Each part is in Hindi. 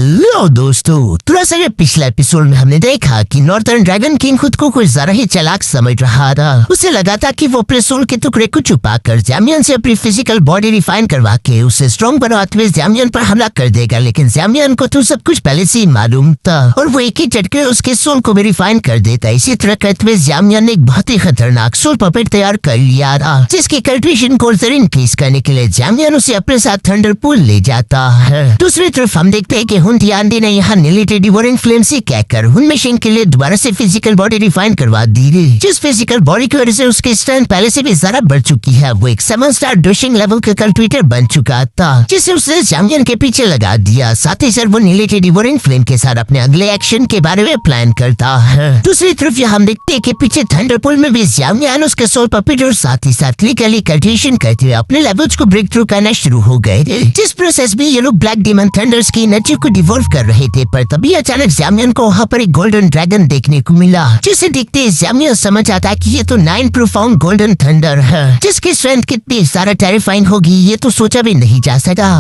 हेलो दोस्तों, थोड़ा सा पिछले एपिसोड में हमने देखा कि नॉर्दर्न ड्रैगन किंग खुद को कुछ ज्यादा ही चालाक समझ रहा था। उसे लगा था कि वो अपने सोल के टुकड़े को छुपा कर जैमियन से अपनी फिजिकल बॉडी रिफाइन करवा के उसे स्ट्रॉन्ग बनाते हुए जैमियन पर हमला कर देगा। लेकिन जैमियन को तो सब कुछ पहले से ही मालूम था और वो एक ही झटके उसके सोल को भी रिफाइन कर देता। इसी तरह करते हुए जैमियन ने एक बहुत ही खतरनाक सोल पपेट तैयार कर लिया था, जिसकी कल्टिवेशन को इंक्रीज करने के लिए जैमियन उसे अपने साथ थंडरपूल ले जाता है। दूसरी तरफ हम देखते हैं कि हुन तियानदी ने यहाँ नीली डिवोरिंग फ्लेम से कहकर हुन मशीन के लिए दोबारा से फिजिकल बॉडी रिफाइन करवा दी गई, जिस फिजिकल बॉडी की वजह से उसकी स्ट्रेंथ पहले से भी ज्यादा बढ़ चुकी है। वो एक 7 स्टार डोशिंग लेवल का कल्टिवेटर बन चुका था, जिसे उसने जैमियन के पीछे लगा दिया। साथ ही सर वो नीली डिवोरिंग फ्लेम के साथ अपने अगले एक्शन के बारे में प्लान करता है। दूसरी तरफ यहाँ हम देखते हैं कि पीछे थंडरपूल में भी जैमियन उसके सोल पपेट और साथ ही साथ लीगली कल्टिवेशन करते हुए अपने लेवल्स को ब्रेक थ्रू करना शुरू हो गए थे। जिस प्रोसेस में ये लोग ब्लैक डीमन थंडर्स की एनर्जी को डिवॉल्व कर रहे थे, पर तभी अचानक जैमियन को वहाँ पर एक गोल्डन ड्रैगन देखने को मिला, जिसे देखते ही जैमियन समझ आता है कि ये तो 9 प्रोफाउंड गोल्डन थंडर है, जिसकी स्ट्रेंथ कितनी ज्यादा टेरिफाइंग होगी ये तो सोचा भी नहीं जा सका।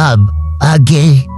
अब आगे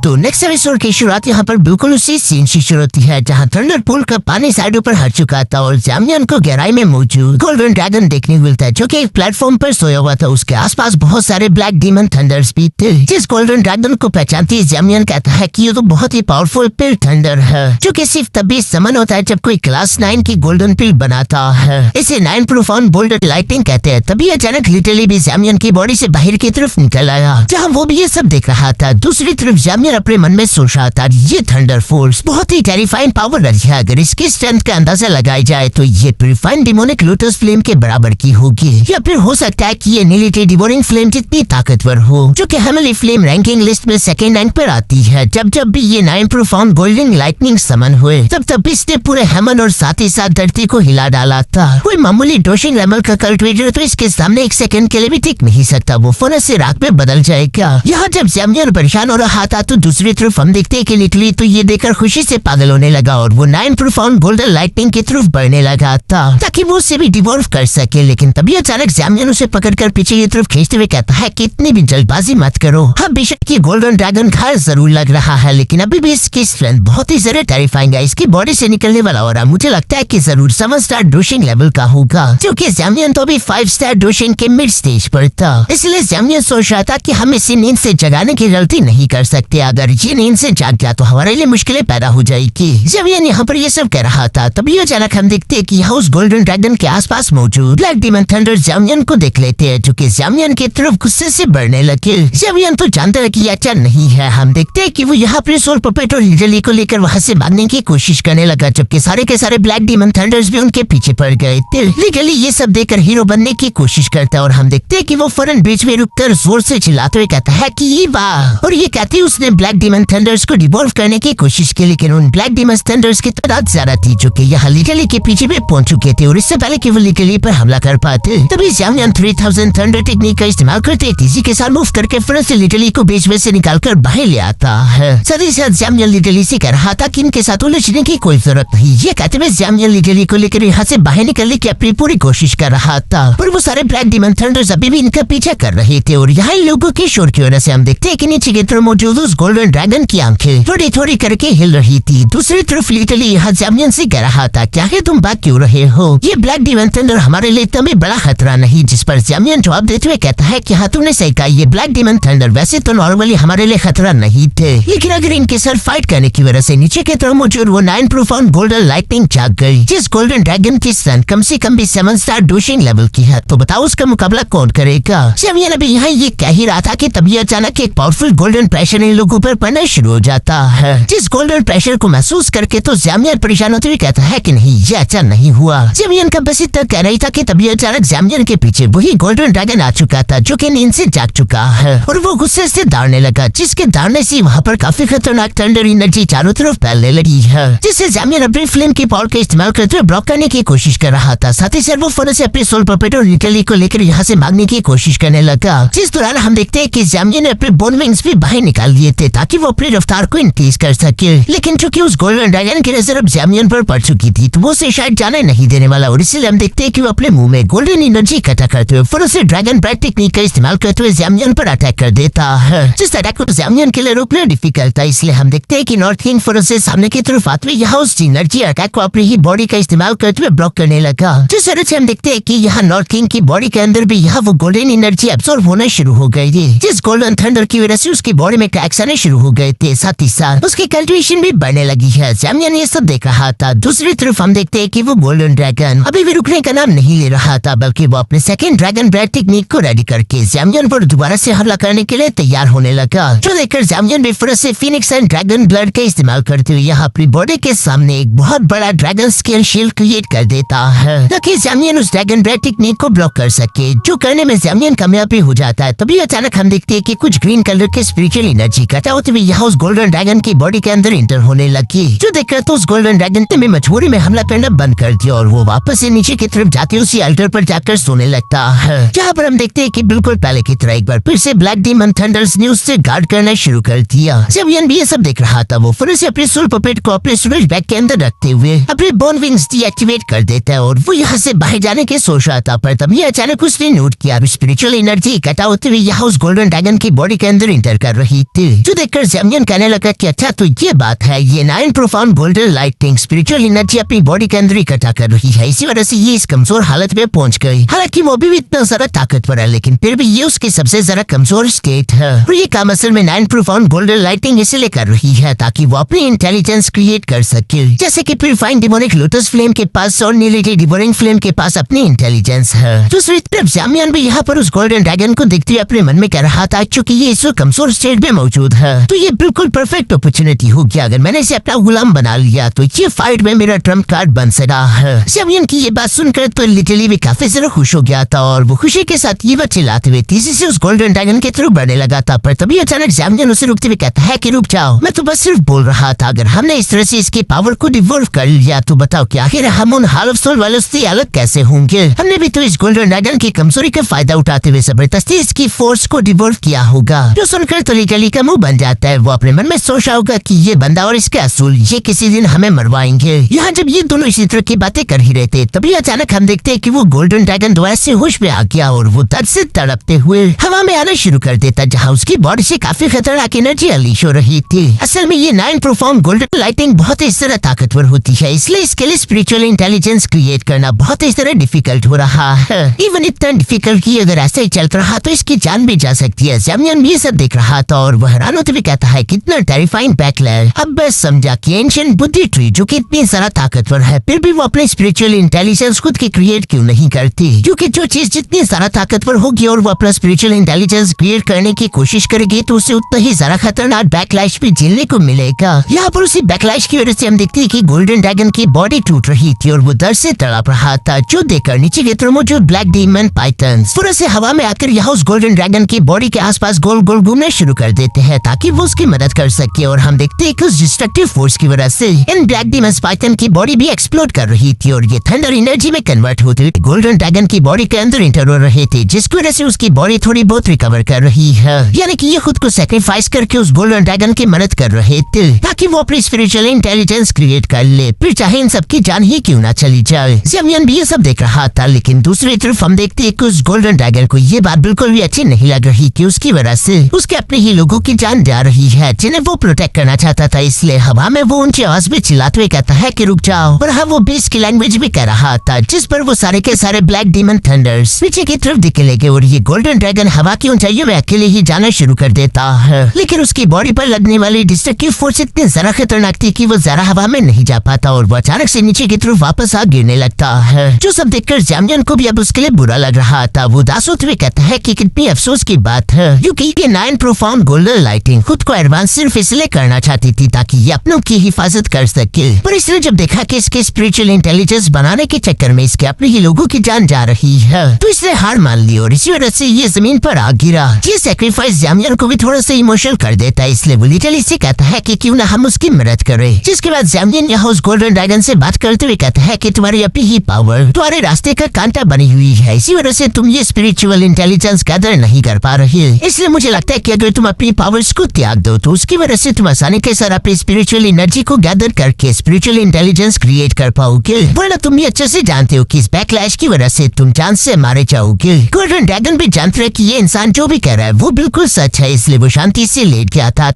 तो नेक्स्ट एपिसोड की शुरुआत यहाँ पर बिल्कुल उसी सीन से शुरू होती है, जहाँ थंडरपूल का पानी साइडों पर हट चुका था और जैमियन को गहराई में मौजूद गोल्डन ड्रैगन देखने को मिलता है, जो कि एक प्लेटफॉर्म पर सोया हुआ था। उसके आसपास बहुत सारे ब्लैक डीमन थंडर्स भी थे। जिस गोल्डन ड्रैगन को पहचानती जैमियन कहता है कि ये तो बहुत ही पावरफुल पिल थंडर है, जो कि सिर्फ तभी समन होता है जब कोई क्लास 9 की गोल्डन पिल बनाता है। इसे 9 प्रोफाउंड गोल्डन लाइटिंग कहते हैं। तभी अचानक लिटरली भी जैमियन की बॉडी से बाहर की तरफ निकल आया, जहाँ वो भी ये सब देख रहा था। दूसरी तरफ जैमियन अपने मन में सोच रहा था, ये थंडर फोर्स बहुत ही टेरिफाइंग पावर रही है। अगर इसकी स्ट्रेंथ का अंदाजा लगाया जाए तो ये प्यूरिफाइंग डिमोनिक लोटस फ्लेम के बराबर की होगी, या फिर हो सकता है कि ये नीली डिवोरिंग फ्लेम जितनी ताकतवर हो, जो कि हेमली फ्लेम रैंकिंग लिस्ट में सेकंड रैंक पर आती है। जब जब भी ये 9 प्रोफाउंड गोल्डन लाइटनिंग समन हुए, तब इसने पूरे हेमन और साथ ही साथ धरती को हिला डाला था। कोई मामूली डोशिंग लेवल का कल्टिवेटर तो इसके सामने एक सेकंड के लिए भी टिक नहीं सकता, वो फौरन से राख में बदल जाएगा। यहाँ जब जैमियन परेशान हो रहा था तो दूसरी तरफ हम देखते हैं कि लिटरली तो ये देखकर खुशी से पागल होने लगा और वो 9 प्रोफाउंड गोल्डन लाइटनिंग की तरफ बढ़ने लगा था, ताकि वो उसे भी डिवॉल्व कर सके। लेकिन तभी अचानक जैमियन उसे पकड़कर पीछे की तरफ खींचते हुए कहता है कि इतनी भी जल्दबाजी मत करो। हाँ, बेशक ये गोल्डन ड्रैगन घर जरूर लग रहा है, लेकिन अभी भी इसकी स्ट्रेंथ बहुत ही ज्यादा टेरिफाइंग है। इसकी बॉडी से निकलने वाला और मुझे लगता है कि जरूर 7 स्टार डोशिंग लेवल का होगा, क्योंकि जैमियन तो अभी 5 स्टार डोशिंग के मिड स्टेज पर था। इसलिए जैमियन सोच रहा था कि हम इसे नींद से जगाने की गलती नहीं कर सकते। अगर ये नींद से जाग गया तो हमारे लिए मुश्किलें पैदा हो जाएगी। जैमियन यहाँ पर ये सब कह रहा था, तभी अचानक हम देखते हैं कि यहाँ उस गोल्डन ड्रैगन के आसपास मौजूद ब्लैक डीमन थंडर जैमियन को देख लेते हैं, जो कि जैमियन की तरफ गुस्से से बढ़ने लगे। जैमियन तो जानता है कि ये अच्छा नहीं है। हम देखते हैं कि वो यहाँ पर सोल पपेट और लिटरली को लेकर वहाँ से भागने की कोशिश करने लगा, जबकि सारे के सारे ब्लैक डीमन थंडर्स भी उनके पीछे पड़ गए थे। लिटरली ये सब देखकर हीरो बनने की कोशिश करता है और हम देखते हैं कि वो फौरन बीच में रुककर जोर से चिल्लाते हुए कहता है कि ये वाह, और ये कहते उसने ब्लैक डीमन थंडर्स को डिवॉल्व करने की कोशिश की, लेकिन उन ब्लैक डीमन थंडर्स की तादाद ज्यादा थी, जो कि यहाँ लिटरली के पीछे भी पहुंच चुके थे और इससे पहले कि वो लिटरली पर हमला कर पाते। तभी जैमियन 3000 थंडर टेक्निक का इस्तेमाल करते तेजी के साथ मूव करके फौरन से लिटरली को बीच में से निकालकर बाहर ले आता है। साथ ही साथ जैमियन लिटरली से कह रहा था कि इनके साथ उलझने की कोई जरूरत नहीं। ये कहते हुए जैमियन लिटरली को लेकर यहाँ से बाहर निकलने की अपनी पूरी कोशिश कर रहा था, पर वो सारे ब्लैक डीमन थंडर्स अभी भी इनका पीछा कर रहे थे। और यहाँ लोगों के शोर की वजह से हम देखते हैं कि नीचे की तरफ मौजूद उस गोल्डन ड्रैगन की आंखें थोड़ी थोड़ी करके हिल रही थी। दूसरी तरफ लिटरली यहाँ जैमियन से कह रहा था, क्या है तुम बात क्यों रहे हो? ये ब्लैक डीमन थंडर हमारे लिए इतना भी बड़ा खतरा नहीं। जिस पर जैमियन जवाब देते हुए कहता है कि हाँ, तुमने सही कहा, ये ब्लैक डीमन थंडर वैसे तो नॉर्मली हमारे लिए खतरा नहीं थे, लेकिन अगर इनके साथ फाइट करने की वजह से नीचे की तरफ मौजूद वो 9 प्रोफाउंड गोल्डन लाइटनिंग जाग गई, जिस गोल्डन ड्रैगन की स्ट्रेंथ कम से कम भी 7 स्टार डोशिंग लेवल की है, तो बताओ उसका मुकाबला कौन करेगा? जैमियन अभी यहाँ ये कह ही रहा था कि तभी अचानक एक पावरफुल गोल्डन प्रेशर इन लोगों पर पड़ना शुरू हो जाता है। जिस गोल्डन प्रेशर को महसूस करके तो जैमियन परेशान होते हुए कहता है कि नहीं, ये अच्छा नहीं हुआ। जैमियन का बस इतना कह रही था कि तभी अचानक जैमियन के पीछे वही गोल्डन ड्रैगन आ चुका था, जो कि नींद से जाग चुका है और वो गुस्से से दौड़ने लगा, जिसके दौड़ने से वहाँ पर काफी खतरनाक थंडर एनर्जी चारों तरफ फैलने लगी है, जिससे जैमियन अपनी फ्लेम की पावर का इस्तेमाल करते हुए ब्लॉक करने की कोशिश कर रहा था। साथ ही साथ वो फौरन से अपने सोल पपेट और लिटरली को लेकर यहाँ से भागने की कोशिश करने लगा। जिस दौरान हम देखते हैं कि जैमियन ने अपने बोन विंग्स भी बाहर निकाल लिए थे, थे ताकि वो अपनी रफ्तार को इंक्रीज कर सके। लेकिन चूंकि उस गोल्डन ड्रैगन की नजर अब जैमियन पर पड़ चुकी थी तो वो उसे शायद जाने नहीं देने वाला, और इसलिए हम देखते हैं कि वो अपने मुंह में गोल्डन एनर्जी इकट्ठा करते हुए फिर उसे ड्रैगन ब्रेथ टेक्निक का इस्तेमाल करते हुए जैमियन पर अटैक कर देता है। जिस अटैक को जैमियन के लिए रोकना डिफिकल्ट था, इसलिए हम देखते हैं कि नॉर्थ किंग फिर उसे सामने की तरफ आते हुए यहाँ उस एनर्जी अटैक को अपनी ही बॉडी का इस्तेमाल करते हुए ब्लॉक करने लगा। जिस वजह से हम देखते हैं कि यहाँ नॉर्थ किंग की बॉडी के अंदर भी यहाँ वो गोल्डन एनर्जी एब्सॉर्ब होना शुरू हो गई थी, जिस गोल्डन थंडर की वजह से उसकी बॉडी में क्रैक्स आने शुरू हो गए थे। साथ ही साथ उसकी कल्टिवेशन भी बढ़ने लगी है। जैमियन ये सब देख रहा था। दूसरी तरफ हम देखते हैं कि वो गोल्डन ड्रैगन अभी भी रुकने का नाम नहीं ले रहा था, बल्कि वो अपने सेकंड ड्रैगन ब्रेथ टेक्निक को रेडी करके जैमियन पर दोबारा से हमला करने के लिए तैयार होने लगा। जो देखकर जैमियन भी फिर से फीनिक्स एंड ड्रैगन ब्लड का इस्तेमाल करते हुए यहाँ अपनी बॉडी के सामने एक बहुत बड़ा ड्रैगन स्केल शील्ड क्रिएट कर देता है ताकि जैमियन उस ड्रैगन ब्रेथ टेक्निक को ब्लॉक कर सके। जो करने में जैमियन कामयाब भी हो जाता है। तभी अचानक हम देखते हैं कि कुछ ग्रीन कलर के स्पिरिचुअल एनर्जी इकट्ठा होते हुए यहाँ उस गोल्डन ड्रैगन की बॉडी के अंदर इंटर होने लगी। जो देखकर तो उस गोल्डन ड्रैगन ने मजबूरी में हमला करना बंद कर दिया और वो वापस से नीचे की तरफ जाके उसी अल्टर पर जाकर सोने लगता है। जहाँ पर हम देखते हैं कि बिल्कुल पहले की तरह एक बार फिर से ब्लैक डीमन थंडर्स ने उससे गार्ड करना शुरू कर दिया। जैमियन भी ये सब देख रहा था। वो फिर से अपने सोल पपेट को अपने स्टोरेज बैग के अंदर रखते हुए अपने बोन विंग्स डीएक्टिवेट कर देता है और वो यहाँ से बाहर जाने की सोच रहा था, पर तभी अचानक उसने नोट किया स्पिरिचुअल एनर्जी इकट्ठा होते हुए यहाँ उस गोल्डन ड्रैगन की बॉडी के अंदर इंटर कर रही थी। जो देखकर जैमियन कहने लगा कि अच्छा तो ये बात है, ये 9 profound golden lighting spiritual energy अपनी बॉडी के अंदर इकट्ठा कर रही है, इसी वजह से ये इस कमजोर हालत में पहुंच गई। हालांकि वो भी इतना ज्यादा ताकतवर है, लेकिन फिर भी ये उसकी सबसे ज्यादा कमजोर स्टेट है। और ये काम असल में 9 प्रोफाउंड गोल्डन लाइटिंग इसलिए कर रही है ताकि वो अपनी इंटेलिजेंस क्रिएट कर सके, जैसे कि प्यूरिफाइंग डिमोनिक लोटस फ्लेम के पास और नीलिटी डिवोरिंग फ्लेम के पास अपनी इंटेलिजेंस है। दूसरी तरफ जैमियन भी यहाँ पर उस गोल्डन ड्रैगन को देखते हुए अपने मन में कह रहा था क्योंकि ये इस कमजोर स्टेट में मौजूद है तो ये बिल्कुल परफेक्ट अपॉर्चुनिटी होगी। अगर मैंने इसे अपना गुलाम बना लिया तो ये फाइट में मेरा ट्रम्प कार्ड बन सकता है। जैमियन की ये बात सुनकर तो लिटरली भी काफी ज्यादा खुश हो गया था और वो खुशी के साथ ये बात चिल्लाते हुए तेजी से उस गोल्डन ड्रैगन की तरफ बढ़ने लगा था, पर तभी अचानक जैमियन उसे रुकते हुए कहता है कि रुक जाओ, मैं तो बस सिर्फ बोल रहा था। अगर हमने इस तरह से इसकी पावर को डिवॉल्व कर लिया तो बताओ कि आखिर हम उन हाल ऑफ सोल वालों से अलग कैसे होंगे। हमने भी तो इस गोल्डन ड्रैगन की कमजोरी का फायदा उठाते हुए जबरदस्ती इसकी फोर्स को डिवॉल्व किया होगा। जो सुनकर तो लिटरली का मुंह बन जाता है। वो अपने मन में सोच रहा होगा कि ये बंदा और इसके असूल ये किसी दिन हमें मरवाएंगे। यहाँ जब ये दोनों इसी तरह की बातें कर ही रहे थे तभी अचानक हम देखते हैं कि वो गोल्डन ड्रैगन दोबारा से होश में आ गया और वो दर्द से तड़पते हुए हवा में आना शुरू कर देता, जहाँ उसकी बॉडी से काफी खतरनाक एनर्जी अनलीश हो रही थी। असल में ये 9 प्रोफाउंड गोल्डन लाइटिंग बहुत ही ज्यादा ताकतवर होती है, इसलिए इसके लिए स्पिरिचुअल इंटेलिजेंस क्रिएट करना बहुत ही ज्यादा डिफिकल्ट हो रहा है। इवन इतना डिफिकल्ट कि अगर ऐसे ही चल रहा तो इसकी जान भी जा सकती है। जैमियन भी ये सब देख रहा था और वह हैरान होते हुए कहता है कितना टेरिफाइंग बैकलैश। अब बस समझा कि एंशिएंट बुद्धि ट्री जो कि इतनी ज्यादा ताकतवर है फिर भी वो अपने स्पिरिचुअल इंटेलिजेंस खुद की क्रिएट क्यों नहीं करती, क्योंकि जो चीज जितनी ज्यादा ताकतवर होगी और वो अपना स्पिरिचुअल इंटेलिजेंस क्रिएट करने की कोशिश करेगी तो उसे उतना ही ज्यादा खतरनाक बैकलैश भी झेलने को मिलेगा। यहाँ पर उसी बैकलैश की वजह से हम देखते हैं कि गोल्डन ड्रैगन की बॉडी टूट रही थी और वो दर्द से तड़प रहा था, जो देखकर नीचे की तरफ मौजूद ब्लैक डीमन पाइथन्स पूरा से हवा में आकर यहाँ उस गोल्डन ड्रैगन की बॉडी के आसपास गोल गोल घूमना शुरू कर देते हैं ताकि वो उसकी मदद कर सके। और हम देखते हैं कि उस डिस्ट्रक्टिव फोर्स की वजह से इन ब्लैक डीमन पाइथन की बॉडी भी एक्सप्लोड कर रही थी और ये थंडर एनर्जी में कन्वर्ट होते हुए गोल्डन ड्रैगन की बॉडी के अंदर इंटर हो रहे थे, जिसकी वजह से उसकी बॉडी थोड़ी बहुत रिकवर कर रही है। यानी कि ये खुद को सेक्रीफाइस करके उस गोल्डन ड्रैगन की मदद कर रहे थे ताकि वो अपनी स्पिरिचुअल इंटेलिजेंस क्रिएट कर ले, फिर चाहे इन सबकी जान ही क्यों ना चली जाए। जैमियन भी ये सब देख रहा था, लेकिन दूसरी तरफ हम देखते हैं कि उस गोल्डन ड्रैगन को ये बात बिल्कुल भी अच्छी नहीं लग रही कि उसकी वजह से उसके अपने ही लोगों की जान जा रही है जिन्हें वो प्रोटेक्ट करना चाहता था। इसलिए हवा में वो उनकी आवाज में चिल्लाते हुए कहता है कि रुक जाओ, और हाँ वो बेस की लैंग्वेज भी कह रहा था, जिस पर वो सारे के सारे ब्लैक डीमन थंडर्स पीछे की तरफ दिखने लगे और ये गोल्डन ड्रैगन हवा की ऊंचाइयों में अकेले ही जाना शुरू कर देता है। लेकिन उसकी बॉडी पर लगने वाली डिस्ट्रक्टिव फोर्स इतनी ज्यादा खतरनाक थी कि वो जरा हवा में नहीं जा पाता और वो अचानक से नीचे की तरफ वापस आ गिरने लगता है। जो सब देखकर जैमियन को भी अब उसके लिए बुरा लग रहा था। वो उदास होते हुए कहता है कि कितनी अफसोस की बात है, क्योंकि ये 9 प्रोफाउंड गोल्डन लाइटिंग खुद को एडवांस सिर्फ इसलिए करना चाहती थी ताकि ये अपनों की हिफाजत कर सके, पर इसने जब देखा कि इसके स्पिरिचुअल इंटेलिजेंस बनाने के चक्कर में इसके अपने ही लोगों की जान जा रही है तो इसने हार मान ली और इसी वजह से ये जमीन पर आ गिरा। ये सैक्रिफाइस जैमियन को भी थोड़ा सा इमोशनल कर देता है, इसलिए वो लिटरली से कहता है कि क्यों ना हम उसकी मदद करें। जिसके बाद जैमियन यहाँ उस गोल्डन ड्रैगन से बात करते हुए कहता है कि तुम्हारी अपनी ही पावर तुम्हारे रास्ते का कांटा बनी हुई है, इसी वजह से तुम ये स्पिरिचुअल इंटेलिजेंस गैदर नहीं कर पा रही। इसलिए मुझे लगता है कि अगर तुम अपनी पावर इसको त्याग दो तो उसकी वजह से तुम आसानी के साथ अपनी स्पिरिचुअल एनर्जी को गैदर करके स्पिरिचुअल इंटेलिजेंस क्रिएट कर पाओगे। वरना तुम भी अच्छे से जानते हो कि इस बैकलैश की वजह से तुम जान से मारे जाओगे। गोल्डन ड्रैगन भी जानते रहे कि ये इंसान जो भी कह रहा है वो बिल्कुल सच है, इसलिए वो शांति से लेट गया था।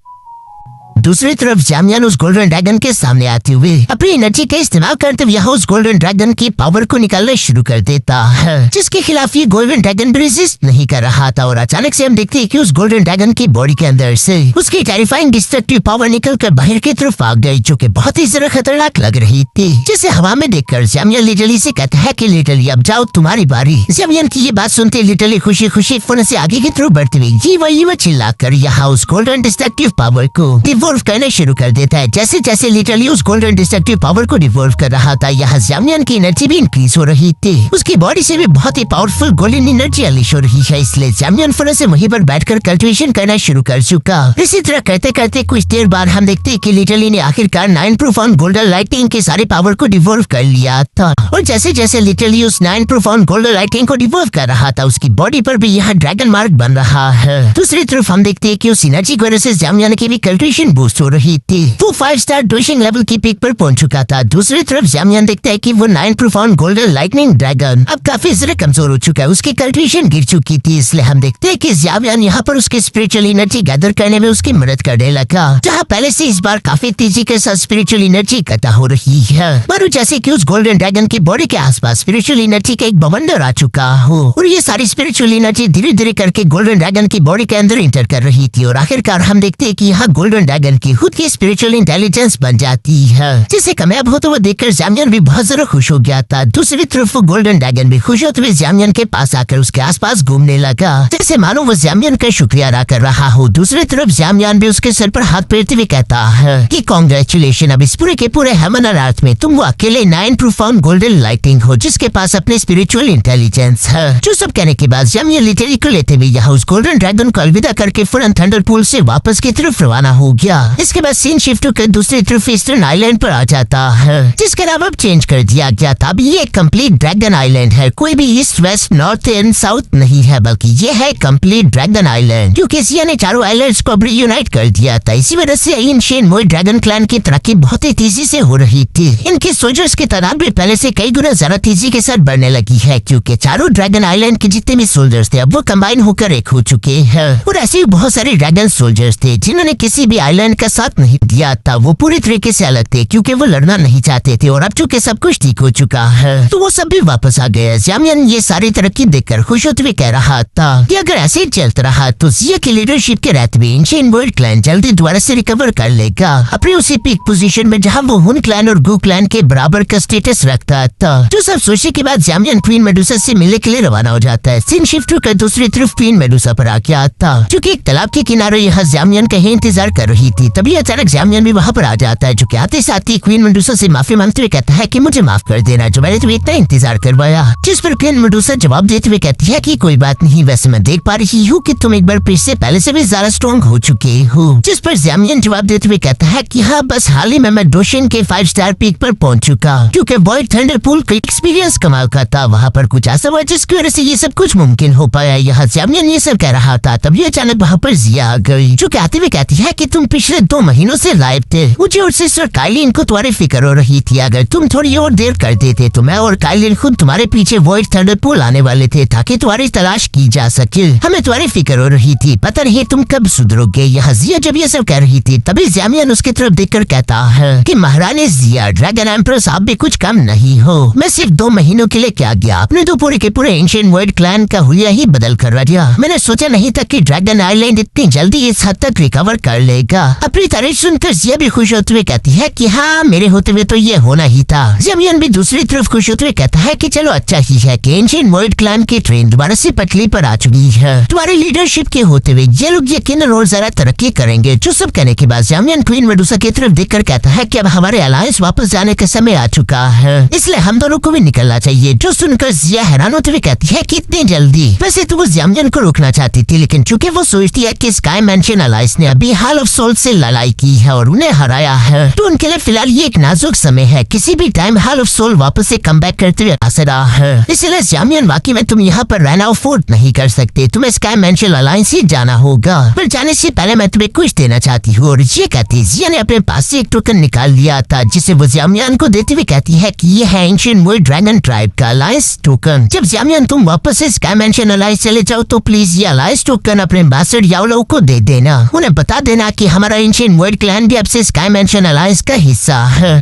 दूसरी तरफ जामियान उस गोल्डन ड्रैगन के सामने आते हुए अपनी एनर्जी का इस्तेमाल करते हुए उस गोल्डन ड्रैगन की पावर को निकालना शुरू कर देता है, जिसके खिलाफ ये गोल्डन ड्रैगन भी रेजिस्ट नहीं कर रहा था। और अचानक से हम देखते हैं कि उस गोल्डन ड्रैगन की बॉडी के अंदर से उसकी टेरिफाइंग डिस्ट्रक्टिव पावर निकल कर बाहर की तरफ आ गई, जो कि बहुत ही ज्यादा खतरनाक लग रही थी। जिसे हवा में देखकर जामियान लिटरली से कहता है कि लिटरली अब जाओ तुम्हारी बारी। जामियान की ये बात सुनते लिटरली खुशी खुशी फोन से आगे की तरफ बढ़ती हुई ये चिल्लाकर यहाँ उस गोल्डन डिस्ट्रक्टिव पावर को डिवॉल्व करना शुरू कर देता है। जैसे जैसे लिटरली उस गोल्डन डिस्ट्रक्टिव पावर को डिवॉल्व कर रहा था, यहाँ जामियान की एनर्जी भी इंक्रीज हो रही थी। उसकी बॉडी से भी बहुत ही पावरफुल गोल्डन एनर्जी अनलीश हो रही है, इसलिए जामियान फौरन से वहीं पर बैठकर कल्टिवेशन करना शुरू कर चुका। इसी तरह करते करते कुछ देर बाद हम देखते हैं कि लिटरली ने आखिरकार 9 प्रोफाउंड गोल्डन लाइटिंग के सारे पावर को डिवॉल्व कर लिया था। और जैसे जैसे लिटरली उस 9 प्रोफाउंड गोल्डन लाइटिंग को डिवॉल्व कर रहा था, उसकी बॉडी पर भी यहाँ ड्रैगन मार्क बन रहा है। दूसरी तरफ हम देखते हैं कि उस एनर्जी की वजह से जामियान की भी कल्टिवेशन बूस्ट हो रही थी। वो 5 स्टार डोशिंग लेवल की पीक पर पहुंच चुका था। दूसरी तरफ जामियान देखता है कि वो 9 प्रोफाउंड गोल्डन लाइटनिंग ड्रैगन अब काफी ज्यादा कमजोर हो चुका है, उसकी कल्टिवेशन गिर चुकी थी। इसलिए हम देखते हैं कि जामियान यहाँ पर उसकी स्पिरिचुअल एनर्जी गैदर करने में उसकी मदद करने लगा, जहाँ पहले से इस बार काफी तेजी के साथ स्पिरिचुअल एनर्जी इकट्ठा हो रही है। मानो जैसे कि उस गोल्डन ड्रैगन की बॉडी के आसपास स्पिरिचुअल एनर्जी का एक बवंडर आ चुका हो, और ये सारी स्पिरिचुअल एनर्जी धीरे धीरे करके गोल्डन ड्रैगन की बॉडी के अंदर इंटर कर रही थी। और आखिरकार हम देखते हैं कि यहाँ गोल्डन ड्रैगन की खुद की स्पिरिचुअल इंटेलिजेंस बन जाती है, जिसे कामयाब होते हुए देखकर जामियान भी बहुत ज्यादा खुश हो गया था। दूसरी तरफ वो गोल्डन ड्रैगन भी खुश होते हुए जामियान के पास आकर उसके आसपास घूमने लगा, जैसे मानो वो जामियान का शुक्रिया अदा कर रहा हो। दूसरी तरफ जामियान भी उसके सर पर हाथ फेरते हुए कहता है कि कांग्रेचुलेशन, अब इस पूरे के पूरे हेवन और अर्थ में तुम वो अकेले 9 प्रोफाउंड गोल्डन लाइटिंग हो जिसके पास अपने स्पिरिचुअल इंटेलिजेंस है। जो सब कहने के बाद जामियान लिटरली को लेते हुए यहाँ उस गोल्डन ड्रैगन को अलविदा करके फौरन थंडरपूल से वापस की तरफ रवाना हो गया। इसके बाद सीन शिफ्ट होकर दूसरी तरफ ईस्टर्न आइलैंड पर आ जाता है, जिसका नाम अब चेंज कर दिया गया था। अभी ये कंप्लीट ड्रैगन आइलैंड है, कोई भी east west north and south नहीं है, बल्कि ये है कंप्लीट ड्रैगन आइलैंड, क्योंकि सिया ने चारों आइलैंड्स को अब रीयूनाइट कर दिया था। इसी वजह से एंशिएंट मोई ड्रैगन क्लैन की तरक्की बहुत ही तेजी से हो रही थी। इनके सोल्जर्स की तादाद भी पहले से कई गुना ज्यादा तेजी के साथ बढ़ने लगी है, क्योंकि चारों ड्रैगन आइलैंड के जितने भी सोल्जर्स थे अब वो कंबाइन होकर एक हो चुके हैं। और ऐसे ही बहुत सारे ड्रैगन सोल्जर्स थे जिन्होंने किसी भी आइलैंड का साथ नहीं दिया था, वो पूरी तरीके से अलग थे क्योंकि वो लड़ना नहीं चाहते थे। और अब चूंकि सब कुछ ठीक हो चुका है तो वो सब भी वापस आ गए। जामियान ये सारी तरक्की देखकर खुश होते हुए कह रहा था कि अगर ऐसे ही चलता रहा तो जिया की लीडरशिप के रहते हुए एंशिएंट वर्ल्ड क्लैन जल्दी दोबारा से रिकवर कर लेगा अपनी उसी पीक पोजीशन में जहां वो हुन क्लैन और गू क्लैन के बराबर का स्टेटस रखता था। जो सब सोचने के बाद जामियान क्वीन मेडुसा से मिलने के लिए रवाना हो जाता है। सीन शिफ्ट होकर दूसरी तरफ क्वीन मेडुसा पर आके आता, क्योंकि एक तालाब के किनारे यहाँ जामियान का ही इंतजार कर रही थी। तभी अचानक जामियान भी वहाँ पर आ जाता है, जो कि आते साथ ही क्वीन मेडुसा से माफी मांगते हुए कहता है कि मुझे माफ कर देना जो मैंने तुम्हें इतना इंतजार करवाया। जिस पर क्वीन मेडुसा जवाब देते हुए कहती है कि कोई बात नहीं, वैसे मैं देख पा रही हूँ कि तुम एक बार फिर से पहले से भी ज्यादा स्ट्रॉन्ग हो चुके हो। जिस पर जामियान जवाब देते हुए कहता है कि हाँ, बस हाल ही में मैं डोशिन के 5 स्टार पीक पर पहुंच चुका, क्योंकि वॉइड थंडरपूल का एक्सपीरियंस कमाल का था। वहाँ पर कुछ ऐसा हुआ जिसकी वजह से ये सब कुछ मुमकिन हो पाया। यहाँ जामियान ये सब कह रहा था, तभी अचानक वहाँ पर जिया आ गई, जो कहते हुए कहती है कि तुम पिछले 2 महीनों से लाइव थे। मुझे और सिस्टर काइलिन को तुम्हारी फिक्र हो रही थी। अगर तुम थोड़ी और देर कर देते तो मैं और काइलिन खुद तुम्हारे पीछे वॉइड थंडरपूल आने वाले थे, ताकि तुम्हारी तलाश की जा सके। हमें तुम्हारी फिक्र हो रही थी, पता नहीं तुम कब सुधरोगे। यहाँ जिया जब ये सब कह रही थी तभी जामियान उसकी तरफ देखकर कहता है कि महारानी जिया, ड्रैगन एम्प्रेस, आप भी कुछ कम नहीं हो। मैं सिर्फ 2 महीनों के लिए क्या गया, आपने तो पूरे के पूरे एंशिएंट वर्ल्ड क्लैन का हुलिया ही बदल कर दिया। मैंने सोचा नहीं था कि ड्रैगन आइलैंड इतनी जल्दी इस हद तक रिकवर कर लेगा। अपनी तारीफ सुनकर जिया भी खुश होते हुए कहती है कि हाँ, मेरे होते हुए तो ये होना ही था। जामियान भी दूसरी तरफ खुश होते हुए कहता है कि चलो अच्छा ही है कि एंशिएंट वर्ल्ड क्लैन की ट्रेन दोबारा से पटरी पर आ चुकी है। तुम्हारी लीडरशिप के होते हुए ये लोग यकीनन और ज्यादा तरक्की करेंगे। जो सब कहने के बाद जामियान क्वीन मेडुसा की तरफ देखकर कहता है कि अब हमारे अलायंस वापस जाने का समय आ चुका है, इसलिए हम दोनों को भी निकलना चाहिए। जो सुनकर जिया हैरान होते हुए कहती है कि इतनी जल्दी। वैसे तो वो जामियान को रोकना चाहती थी, लेकिन चूंकि वो सोचती है कि स्काई मैंशन अलायंस ने अभी हाल ऑफ सोल से लड़ाई की है और उन्हें हराया है, तो उनके लिए फिलहाल ये एक नाजुक समय है। किसी भी टाइम हाल ऑफ सोल वापस से कम बैक करते हुए आ रहा है। इसलिए जामियन वाकई में तुम यहाँ पर रहना अफोर्ड नहीं कर सकते, तुम्हें स्काई मेंशन अलायंस ही जाना होगा। पर जाने से पहले मैं तुम्हें कुछ देना चाहती हूँ। और ये कहती जिया ने अपने पास से एक टोकन निकाल लिया था, जिसे वो जामियन को देते हुए कहती है कि ये है एंशिएंट वर्ल्ड ड्रैगन ट्राइब का अलायंस टोकन। जब जामियन तुम वापस से स्काई मेंशन अलायंस चले जाओ तो प्लीज ये अलायंस टोकन अपने मास्टर याओलो को दे देना। उन्हें बता देना कि हमारा एंशिएंट वर्ल्ड क्लैन भी अब से स्काई मेंशन अलायंस का हिस्सा है,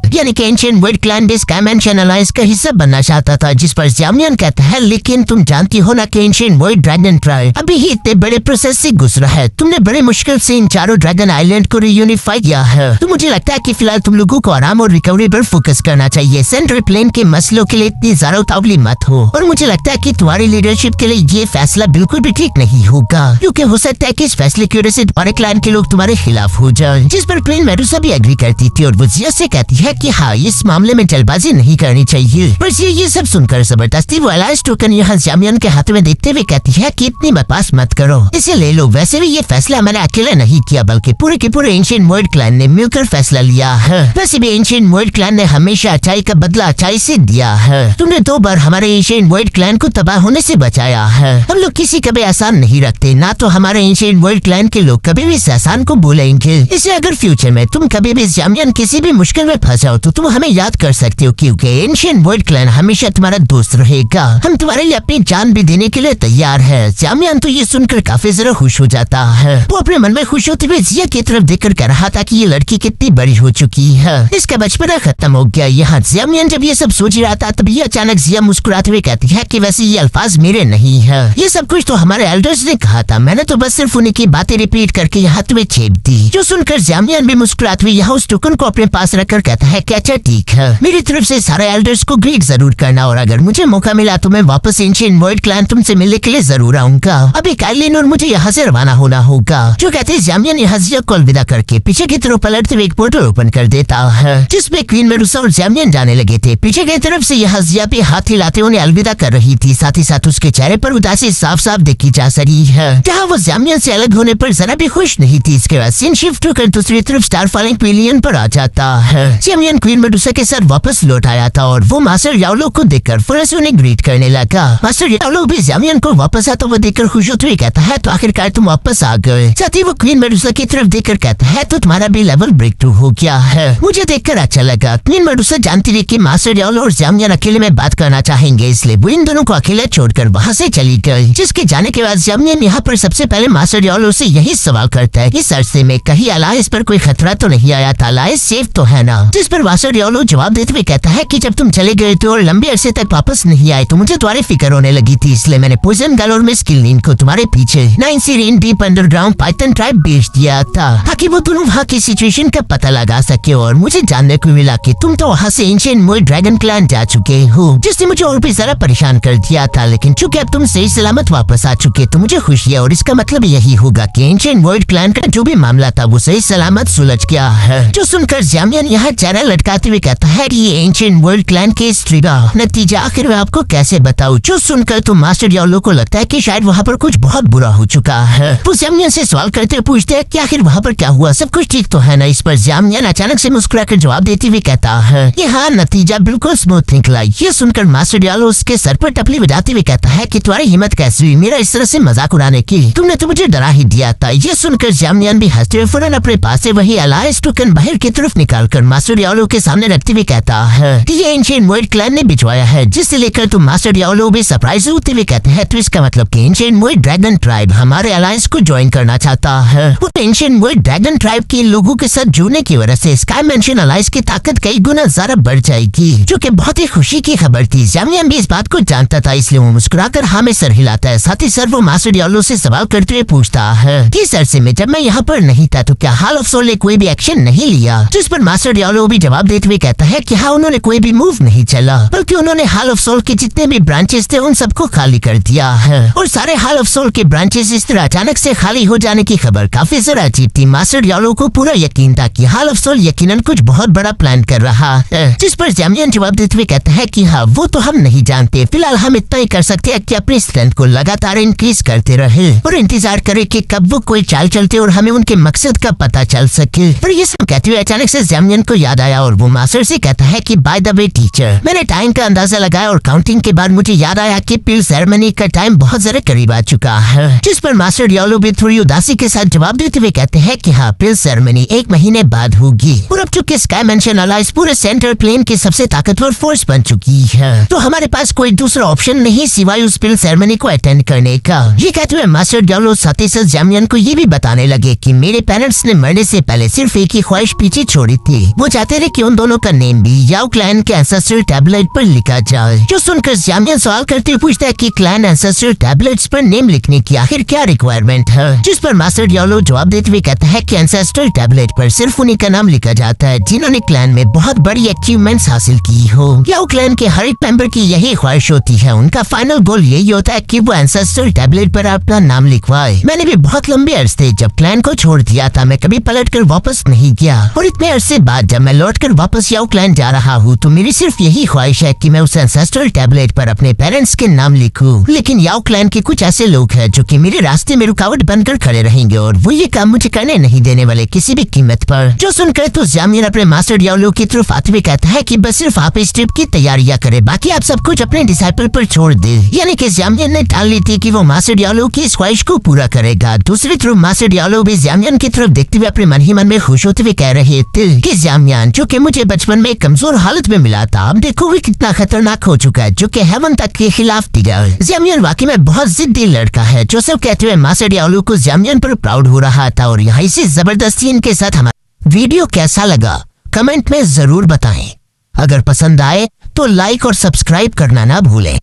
यानी कि एंशिएंट वर्ल्ड क्लैन भी स्काई मेंशन अलायंस का हिस्सा बनना चाहता था। जिस पर जामियन कहता है लेकिन तुम जानती हो ना कि एंशिएंट वर्ल्ड ड्रैगन ट्राइब अभी ही इतने बड़े प्रोसेस से गुजरा है। तुमने बड़े मुश्किल से इन चारों ड्रैगन आइलैंड को रीयूनिफाई किया है, तो मुझे लगता है कि फिलहाल तुम लोगों को आराम और रिकवरी पर फोकस करना चाहिए। सेंट्रल प्लेन के मसलों के लिए इतनी ज्यादा उतावली मत हो। और मुझे लगता है कि तुम्हारी लीडरशिप के लिए ये फैसला बिल्कुल भी ठीक नहीं होगा, क्योंकि हो सकता है कि इस फैसले की वजह से तुम्हारे क्लैन के लोग तुम्हारे खिलाफ हो जाए। जिस पर क्वीन मेडुसा भी एग्री करती थी और वो जिया से कहती है कि हाँ, इस मामले में जल्दबाजी नहीं करनी चाहिए। पर ये सब सुनकर जबरदस्ती वो अलायंस टोकन यहाँ जामियन के हाथ में देखते हुए कहती है कि इतनी बकवास मत करो, इसे ले लो। वैसे भी ये फैसला मैंने अकेले नहीं किया, बल्कि पूरे के पूरे एंशिएंट वर्ल्ड क्लैन ने मिलकर फैसला लिया है। वैसे भी एंशिएंट वर्ल्ड क्लैन ने हमेशा अच्छाई का बदला अच्छाई से दिया है। तुमने 2 बार हमारे एंशिएंट वर्ल्ड क्लैन को तबाह होने से बचाया है। हम लोग किसी कभी आसान नहीं रखते, ना तो हमारे एंशिएंट वर्ल्ड क्लैन के लोग कभी भी इस आसान को बोलेंगे। इसलिए अगर फ्यूचर में तुम कभी भी जामियन किसी भी मुश्किल में फंसाओ तो तुम हमें याद कर सकते हो, क्योंकि एंशिएंट वर्ल्ड क्लैन हमेशा तुम्हारा दोस्त रहेगा। हम तुम्हारे लिए अपनी जान भी देने के लिए तैयार है। जामियन तो ये सुनकर काफी जरा खुश हो जाता है। वो अपने मन में खुश होते हुए जिया की तरफ देखकर कह रहा था कि ये लड़की कितनी बड़ी हो चुकी है, इसका बचपना खत्म हो गया। यहाँ जामियन जब ये सब सोच रहा था तभी अचानक जिया मुस्कुराते हुए कहती है कि वैसे ये अल्फाज मेरे नहीं है, ये सब कुछ तो हमारे एल्डर्स ने कहा था, मैंने तो बस सिर्फ उन्हीं की बातें रिपीट करके यहाँ तुम्हें छेप दी। जो सुनकर जामियन भी मुस्कुराते हुए यहाँ उस टोकन को अपने पास रखकर कहता है कि अच्छा ठीक है, मेरी तरफ से सारे एल्डर्स को ग्रीट जरूर करना, और अगर मुझे मौका मिला तो मैं वापस एंशिएंट वर्ल्ड क्लैन तुमसे मिलने के लिए जरूर आऊंगा। अभी काइलिन और मुझे यहाँ से रवाना होना होगा। जो कहते जामियन यहाँ जिया को अलविदा करके पीछे की तरफ पलटते हुए एक पोर्टल ओपन कर देता है, जिसमें क्वीन मेडुसा और जामियन जाने लगे थे। पीछे की तरफ से यहाँ जिया पे हाथ हिलाते उन्हें अलविदा कर रही थी, साथ ही साथ उसके चेहरे पर उदासी साफ साफ देखी जा रही है। जहाँ वो जामियन से अलग होने पर जरा भी खुश नहीं थी। इसके बाद सीन शिफ्ट होकर दूसरी तरफ स्टार फॉलिंग पिलियन पर आ जाता है। जामियन क्वीन मेडुसा के साथ वापस लौट आया था और वो मास्टर याओलो को देखकर फौरन से उन्हें ग्रीट करने लगा। मास्टर याओलो भी जामियन को वापस आता हुआ देखकर खुश होते हुए कहता है तो आखिरकार तुम वापस आ गए। साथ ही वो क्वीन मेडुसा की तरफ देखकर कहता है तो तुम्हारा भी लेवल ब्रेक थ्रू हो गया है, मुझे देखकर अच्छा लगा। क्वीन मेडुसा जानती रही कि मास्टर याओलो और जामियन अकेले में बात करना चाहेंगे, इसलिए वो इन दोनों को अकेले छोड़कर वहाँ से चली गई। जिसके जाने के बाद जामियन यहाँ पर सबसे पहले मास्टर याओलो से यही सवाल करता है कि इस अरसे में कहीं अलायंस पर कोई खतरा तो नहीं आया था, अलायंस सेफ तो है ना। जिस पर मास्टर याओलो जवाब देते हुए कहता है कि जब तुम चले गए थे और लंबे अरसे तक वापस नहीं आए तो मुझे तुम्हारी फिक्र होने लगी थी, इसलिए मैंने पॉइजन गर्ल और मिस किलिन को तुम्हारे पीछे 9 सीरीन डीप अंडरग्राउंड पाइथन ट्राइब भेज दिया था, ताकि वो दोनों वहाँ की सिचुएशन का पता लगा सके। और मुझे जानने को मिला कि तुम तो वहाँ से एंशिएंट वर्ल्ड ड्रैगन क्लैन जा चुके हो, जिसने मुझे और भी जरा परेशान कर दिया था। लेकिन चूंकि अब तुम सही सलामत वापस आ चुके तो मुझे खुशी है, और इसका मतलब यही होगा कि एंशिएंट वर्ल्ड क्लैन का जो भी मामला था वो सही सलामत सुलझ गया है। जो सुनकर जामियन यहाँ चेहरा लटकाते हुए कहता है कि ये एंशिएंट वर्ल्ड क्लैन के हिस्ट्री का नतीजा आखिर मैं आपको कैसे बताऊं। जो सुनकर तो मास्टर याओलो को लगता है कि शायद वहाँ पर कुछ बहुत बुरा हो चुका है। वो जामियन से सवाल करते पूछते हैं कि आखिर वहाँ पर क्या हुआ, सब कुछ ठीक तो है ना। इस पर जामियन अचानक से मुस्कुराकर जवाब देते हुए कहता है कि हाँ, नतीजा बिल्कुल स्मूथ निकला। ये सुनकर मास्टर याओलो उसके सर पर टपली बजाते हुए कहता है कि तुम्हारी हिम्मत कैसी हुई मेरा इस तरह से मजाक उड़ाने की, तुमने तो मुझे डरा ही दिया था। ये सुनकर जामियन भी हंसते हुए फौरन अपने पास से वही अलायंस टोकन बाहर की तरफ निकालकर मास्टर याओलो के सामने रखते हुए कहता है कि ये एंशिएंट वर्ल्ड क्लैन ने भिजवाया है, जिससे लेकर तुम मास्टर याओलो भी सरप्राइज होते हुए कहते हैं तो इसका मतलब कि एंशिएंट वर्ल्ड ड्रैगन ट्राइब हमारे अलायंस को ज्वाइन करना चाहता है। वो एंशिएंट वर्ल्ड ड्रैगन ट्राइब के लोगों के साथ जुड़ने की वजह से स्काई मेंशन अलायंस की ताकत कई गुना ज्यादा बढ़ जाएगी, जो कि बहुत ही खुशी की खबर थी। जामियन भी इस बात को जानता था, इसलिए वो मुस्कुराकर हाँ में सर हिलाता है। साथ ही सर वो मास्टर याओलो से सवाल करते हुए पूछता है कि इस अरसे में जब मैं यहाँ पर नहीं था तो क्या हाल ऑफ सोल ने कोई भी एक्शन नहीं लिया। जिस पर मास्टर याओलो भी जवाब देते हुए कहता है कि हाँ उन्होंने कोई भी मूव नहीं चला, बल्कि उन्होंने हाल ऑफ सोल के जितने भी ब्रांचेस थे उन सबको खाली कर दिया है। और सारे हाल ऑफ सोल के ब्रांचेस इस तरह अचानक से खाली हो जाने की खबर काफी जरा अजीब थी। मास्टर डियालो को पूरा यकीन था कि हाल ऑफ सोल यकीनन कुछ बहुत बड़ा प्लान कर रहा है, जिस पर जैमियन जवाब देते हुए कहता है कि हाँ वो तो हम नहीं जानते, फिलहाल हम इतना ही कर सकते हैं कि अपनी स्ट्रेंथ को लगातार इंक्रीज करते रहे और इंतजार करें कि कब वो कोई चाल चलते और हमें उनके मकसद का पता चल सके। पर ये सब कहते हुए अचानक से जैमियन को याद आया और वो मास्टर से कहता है कि बाय द वे टीचर, मैंने टाइम का अंदाजा लगाया और काउंटिंग के बाद मुझे याद आया कि पिल सेरेमनी का टाइम बहुत ज्यादा करीब आ चुका है। जिस पर मास्टर डियालो भी थोड़ी उदासी के साथ जवाब देते हुए कहते हैं कि हाँ पिल सेरेमनी 1 महीने बाद होगी और अब चूंकि स्काई मेंशन अलाइज पूरे सेंट्रल प्लेन की सबसे ताकतवर फोर्स बन चुकी है, तो हमारे पास कोई दूसरा ऑप्शन नहीं सिवाय उस पिल सेरेमनी को अटेंड करने का। ये कहते हुए मास्टर डियालो साथ ही साथ जैमियन को ये भी बताने लगे कि मेरे पेरेंट्स ने मरने से पहले सिर्फ एक ही ख्वाहिश पीछे छोड़ी थी, वो चाहते थे कि उन दोनों का नेम भी याओ क्लैन के एंसेस्टर टैबलेट पर लिखा जाए। जो सुनकर जैमियन सवाल करते हुए पूछता है कि क्लैन एंसेस्टर टैबलेट्स पर नेम लिखने की आखिर क्या रिक्वायरमेंट है, जिस पर मास्टर डियालो जवाब देते हुए कहता है कि एंसेस्टर टैबलेट पर सिर्फ उन्हीं का नाम लिखा जाता है जिन्होंने क्लैन में बहुत बड़ी अचीवमेंट्स हासिल की हो। याओ क्लैन के हर एक मेंबर की यही ख्वाहिश होती है, उनका फाइनल गोल यही होता है कि वो एंसेस्टर टैबलेट पर अपना नाम लिखवाए। मैंने भी बहुत लंबे अरसे जब क्लैन को छोड़ दिया था, मैं कभी पलट कर वापस नहीं गया और इतने अरसे बाद जब मैं लौट कर वापस याओ क्लैन जा रहा हूँ तो मेरी सिर्फ यही ख्वाहिश है कि मैं उस एंसेस्ट्रल टैबलेट पर अपने पेरेंट्स के नाम लिखूं। लेकिन याओ क्लैन के कुछ ऐसे लोग हैं जो कि मेरे रास्ते में रुकावट बनकर खड़े रहेंगे और वो ये काम मुझे करने नहीं देने वाले किसी भी कीमत पर। जो सुनकर तो जैमियन अपने मास्टर डियालो की तरफ आते हुए कहता है कि बस सिर्फ आप इस ट्रिप की तैयारियां करें, बाकी आप सब कुछ अपने डिसाइपल पर छोड़ दे। यानी कि जैमियन ने टाल ली थी कि वो मास्टर डियालो की इस ख्वाहिश को पूरा करेगा। दूसरी तरफ मास्टर डियालो भी जैमियन की तरफ देखते हुए अपने मन ही मन में खुश होते हुए कह रहे थे कि जैमियन जो कि मुझे बचपन में कमजोर हालत में मिला था, अब देखो वो कितना खतरनाक हो चुका है, जो कि हेवन तक के खिलाफ टिका। जैमियन वाकई में बहुत जिद्दी लड़का है। जो सब कहते हुए मास्टर डियालो को जैमियन पर प्राउड हो रहा था और यहाँ से जबरदस्ती इनके साथ हमारा वीडियो कैसा लगा कमेंट में जरूर बताएं। अगर पसंद आए तो लाइक और सब्सक्राइब करना ना भूलें।